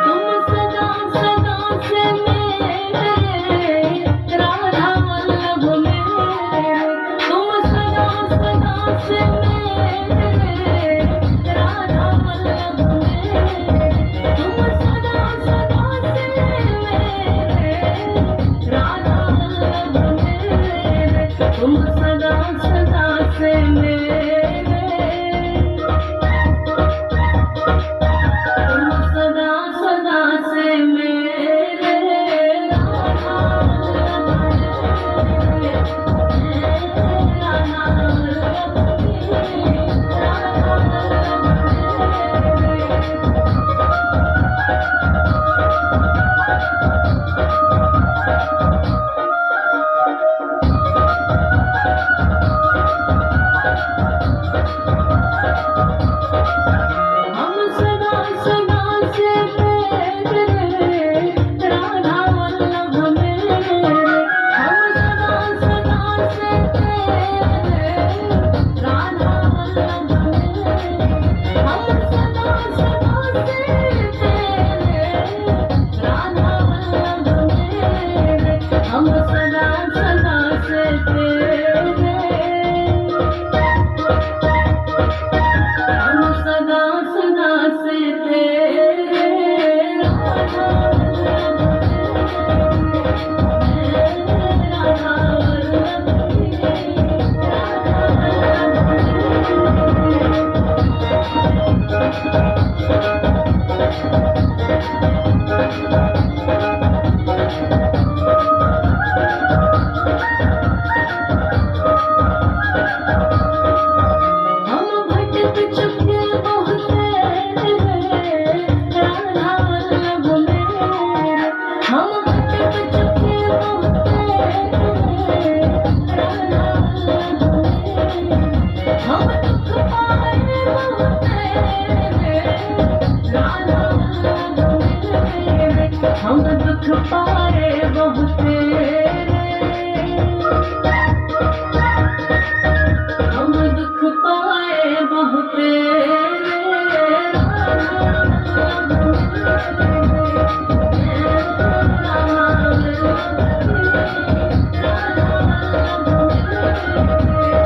तुम सदा सदा से मेरे राधा वल्लभ मेरे, तुम सदा सदा से मेरे राधा वल्लभ मेरे, तुम सदा सदा से मेरे राधा वल्लभ मेरे, तुम सदा सदा से मेरे, तुम सदा सदा से मेरे राधा वल्लभ मेरे, राधा वल्लभ मेरे, राधा वल्लभ मेरे। हम सदा सदा से तेरे राधा वल्लभ मेरे, हम सदा सदा से तेरे राधा वल्लभ मेरे, हम सदा सदा से तेरे राधा वल्लभ मेरे, हम सदा सदा से तेरे, हम सदा सदा से तेरे राधा वल्लभ मेरे, राधा वल्लभ मेरे, राधा हम भटक चुके बहुत राधा वल्लभ मेरे, हम भटक चुके बहुत राधा वल्लभ मेरे, हम दुख पाए बहुत राधा वल्लभ मेरे, हम दुख पाए बहुत, हम दुख पाए बहुत राधा वल्लभ मेरे, राधा वल्लभ मेरे, राधा वल्लभ मेरे।